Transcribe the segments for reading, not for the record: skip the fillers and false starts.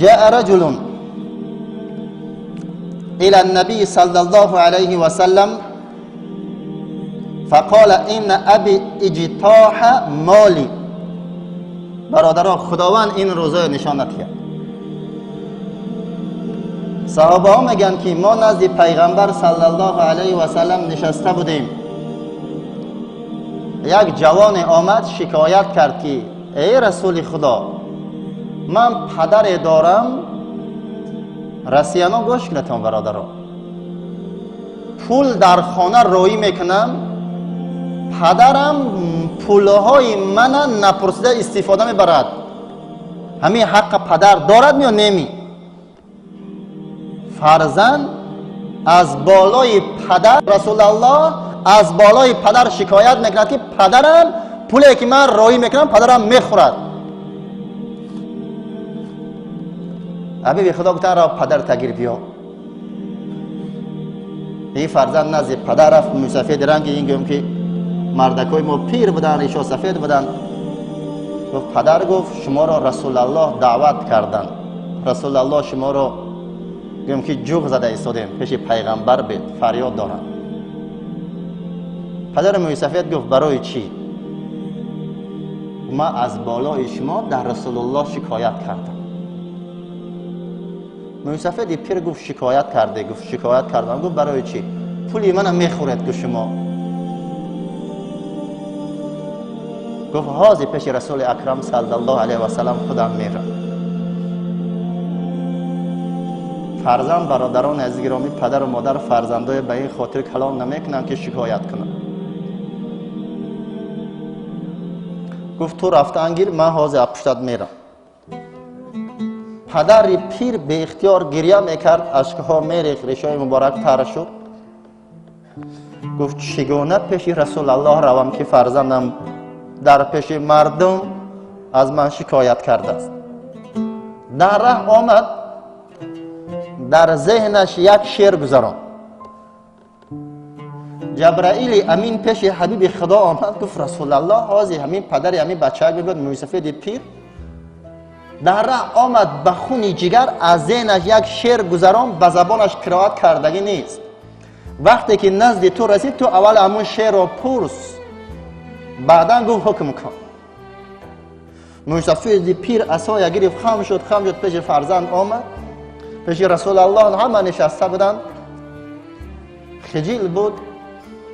جاء رجل إلى النبي صلى الله عليه وسلم فقال إن أبي اجتاح مالي. برادران، خداوند این روزه نشانت کرد. صحابه ها میگن که ما نزد پیغمبر صلی الله علیه و سلم نشسته بودیم، یک جوان آمد شکایت کرد که ای رسول خدا، من پدر دارم، رسیانا گوش کنتان برادران، پول در خانه روی میکنم، پدرم پولهای من نپرسیده استفاده میبرد. همین حق پدر دارد یا نمی؟ فرزند از بالای پدر، رسول الله از بالای پدر شکایت میکند که پدرم پولی که من روی میکنم پدرم میخورد. حبیب خدا گفتن را پدر تگیر بیا. این فرزند نزد پدر رفت، موسفید رنگ، این گفت که مردکای ما پیر بودن، ریشا سفید بودن. گفت پدر گفت شما را رسول الله دعوت کردن، رسول الله شما را گفتم که جوغ زده ایستادیم پیش پیغمبر بید، فریاد دارن. پدر موسفید گفت برای چی؟ ما از بالای شما در رسول الله شکایت کردم. موسفید پیر گفت شکایت کرده؟ گفت شکایت کردم. گفت برای چی؟ پولی منم میخورد. گفت شما؟ گفت حاضر پیش رسول اکرم صلی الله علیه و سلم خودم میرم. فرزند برادران عزیز گرامی، پدر و مادر فرزندای به این خاطر کلام نمیکنن که شکایت کنن. گفت تو رفته انگیر، من حاضر پشتت میرم. پدر پیر به اختیار گریه میکرد، اشکها میریخت، ریشای مبارک تر شد. گفت چگونه پیش رسول الله روم که فرزندم در پیش مردم از من شکایت کرده است. در راه آمد، در ذهنش یک شعر گذارم. جبرائیل امین پیش حبیب خدا آمد، گفت رسول الله حاضر همین پدر همین بچه بود موسفید پیر. در راه آمد به خون جگر از ذهنش یک شعر گذارم، به زبانش قرائت کردگی نیست. وقتی که نزد تو رسید تو اول همون شعر رو پرس، بعدا گفت حکم کن. موسفید پیر عصای گرفت، خم شد پیش فرزند آمد، پیش رسول الله همه نشسته بودن. خجیل بود.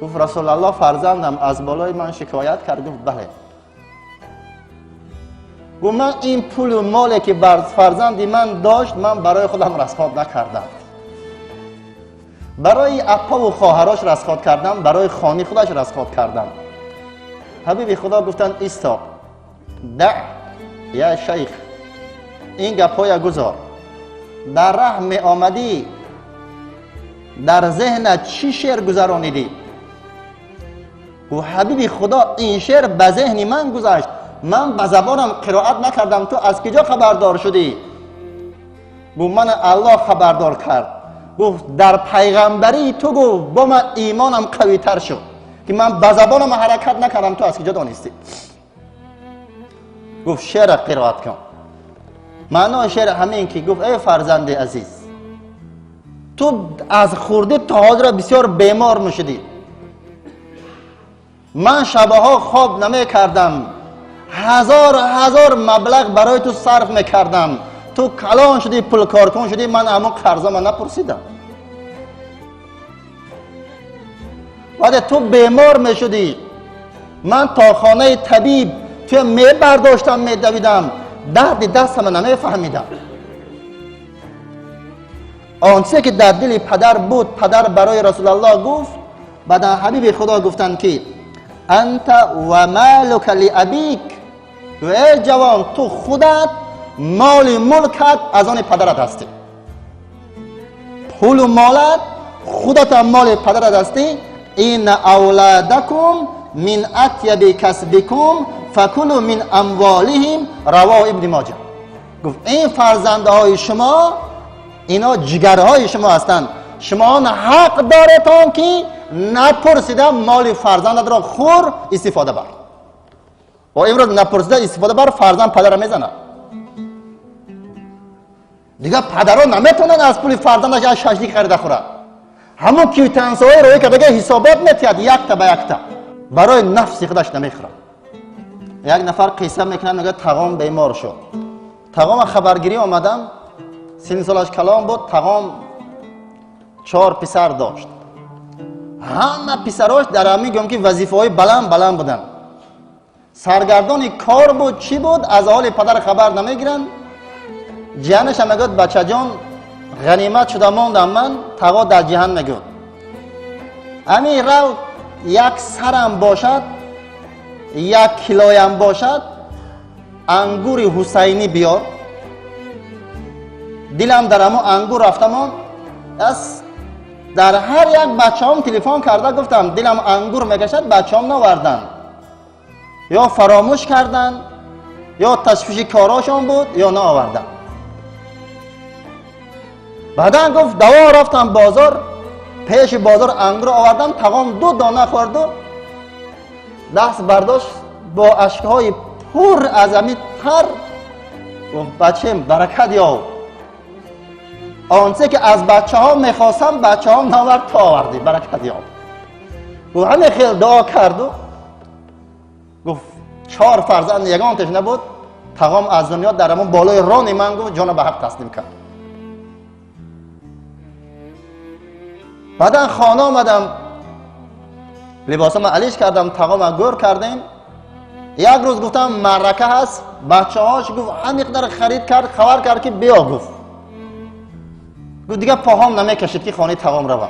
گفت رسول الله فرزندم از بالای من شکایت کرد. گفت بله. گفت من این پول و مالی که بر فرزندی من داشت من برای خودم رصد نکردم، برای اپا و خواهرش رصد کردم، برای خانه خودش رصد کردم. حبیب خدا گفتن ایستا، دع یا شیخ، این گپای گذار. در راه می آمدی در ذهنت چی شعر گذرانیدی؟ و حبیب خدا این شعر به ذهن من گذشت، من به زبانم قرائت نکردم، تو از کجا خبردار شدی؟ گفت من الله خبردار کرد. گفت در پیغمبری تو گفت با من ایمانم قوی تر شد که من به زبانم حرکت نکردم، تو از کجا دانستی؟ گفت شعر قرائت کن. معنای شعر همین که گفت ای فرزند عزیز، تو از خورده تا حاضر بسیار بیمار میشدی، من شبها خواب نمی کردم، هزار مبلغ برای تو صرف میکردم، تو کلان شدی، پول کارکن شدی، من اما قرضه من نپرسیدم. وقتی تو بیمار میشدی من تا خانه طبیب تو می برداشتم می دویدم، درد دست من نمیفهمیدم. آنچه که در دل پدر بود پدر برای رسول الله گفت. بعد حبیب خدا گفتن که انت و مالک لابیک، ای جوان تو خودت مال ملکت از آن پدرت هستی، پول و مالت خودت مال پدرت هستی. این اولادکم من اطیب کسبکم فکلوا من اموالهم، رواه ابن ماجه. گفت این فرزندهای شما اینا جگرهای شما هستند، شما حق دارتان که نپرسیده مال فرزندت را خور استفاده بر. و امروز نپرسیده استفاده بر فرزند پدر را میزنه. دیگه پدرها نمیتونن از پول فرزندش از ششلیک خرید خورد. همون کیوتنسای روی که دیگه حسابات میتید یک تا به یک تا برای نفسی خودش نمیخوره. یک نفر قصه میکنه میگه تقام بیمار شد. تقام خبرگیری آمدم، سن سالش کلام بود. تقام 4 پسر داشت. همه پسراش در همین گم که وظیفه های بلند بودن. سرگردان کار بود چی بود از حال پدر خبر نمیگیرن. جهنش هم میگود بچه جان غنیمت شده ماندم من، تقا در جهن میگود همین رو یک سرم باشد 1 کیلویم باشد انگور حسینی بیار. دلم در همون انگور رفتم. از در هر یک بچه هم تلفن کرده گفتم دلم انگور میکشد، بچه هم نوردن، یا فراموش کردن یا تشویش کاراشون بود یا نه آوردن. بعدا گفت دوا رفتم بازار، پیش بازار انگور آوردم. تقام 2 دانه خورد و دست برداشت با اشکهای پر از همی تر گفت بچه‌م برکت یاو، آنچه که از بچه ها میخواستم بچه ها نورد تا آوردی، برکت یاو. و همه خیلی دعا کرد و گفت 4 فرزند یگانتش نبود. تقام از دنیا در همون بالای ران من گفت جان به حق تسلیم کرد. بعدا خانه آمدم، لباسم علیش کردم، تقام گور کردیم. یک روز گفتم معرکه هست، بچه هاش گفت همینقدر خرید کرد، خبر کرد که بیا. گفت دیگه پاهام نمیکشید که خانه تقام روم.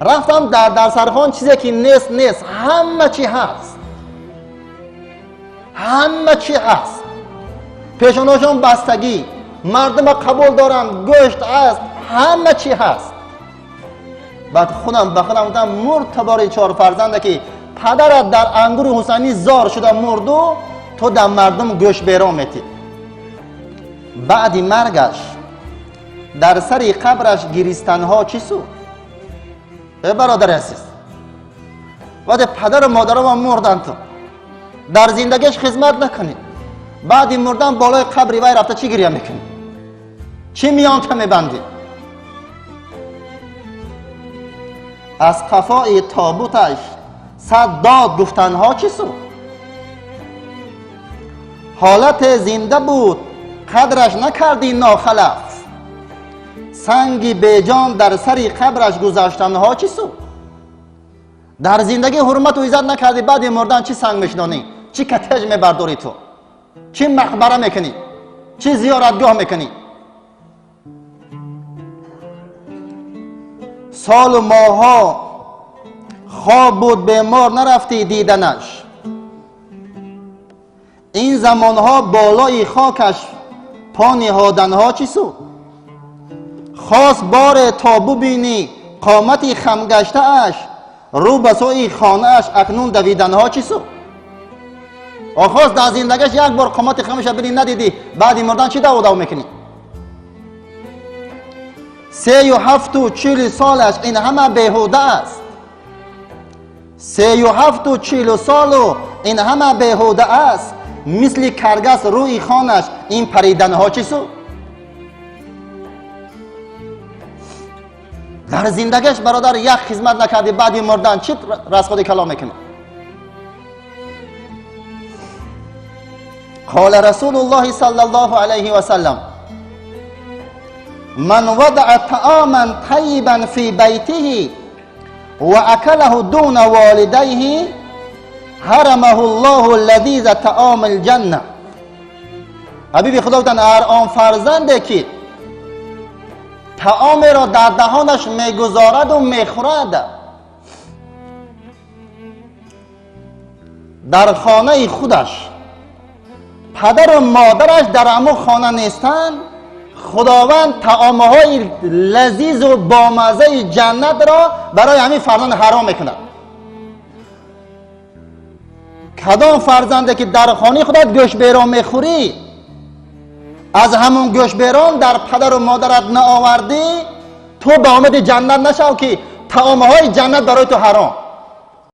رفتم در سرخان چیزی که نیست همه چی هست، همه چی هست. پیشاناشون بستگی، مردم قبول دارن، گوشت هست، همه چی هست. بعد خودم به خودم گفتم مرتبار 4 فرزنده که پدرت در انگور حسینی زار شده مردو، تو در مردم گوشت بیرون میتی. بعد مرگش در سر قبرش گریستنها چی سو؟ برادر عزیز، وقتی پدر و مادرم مردن تو در زندگیش خدمت نکنی، بعد مردن بالای قبری وای رفته چی گریه میکنی؟ چی میان که میبندی؟ از قفای تابوتش 100 داد گفتنها چی سو؟ حالت زنده بود قدرش نکردی ناخلف، سنگی بیجان در سری قبرش گذاشتنها چی سو؟ در زندگی حرمت و عزت نکردی، بعد مردن چی سنگ میشنانی؟ چی کتج میبرداری تو؟ چی مقبره میکنی؟ چی زیارتگاه میکنی؟ سال و ماها خواب بود بیمار نرفتی دیدنش، این زمانها بالای خاکش پا نهادنها چی سو؟ خواست بار تابو بینی قامتی خمگشته اش، رو بسوی خانه اش اکنون دویدنها چی سو؟ آخواست در زندگیش یک بار قامت خمش بینی ندیدی، بعد مردن چی دو میکنی؟ 37 و 40 سالش این همه بیهوده است. 37 و 40 سال و این همه بیهوده است، مثل کرگس روی خانش این پریدنها چی سو؟ در زندگیش برادر یک خدمت نکردی، بعد مردن چی راست خودی کلام میکنه؟ قال رسول الله صلی الله علیه و سلم من وضع طعاما طیبا فی بیته و اکله دون والدیه حرمه الله لذیذ طعام الجنه. حبیب خدا گفتن هر آن فرزنده که طعام را در دهانش میگذارد و میخورد، در خانه خودش پدر و مادرش در همون خانه نیستن، خداوند طعامهای لذیذ و بامزه جنت را برای همین فرزند حرام میکند. کدام فرزنده که در خانه خودت گوشت بیرون میخوری، از همون گوشت بیرون در پدر و مادرت نآوردی، تو به امید جنت نشو که طعامهای جنت برای تو حرام.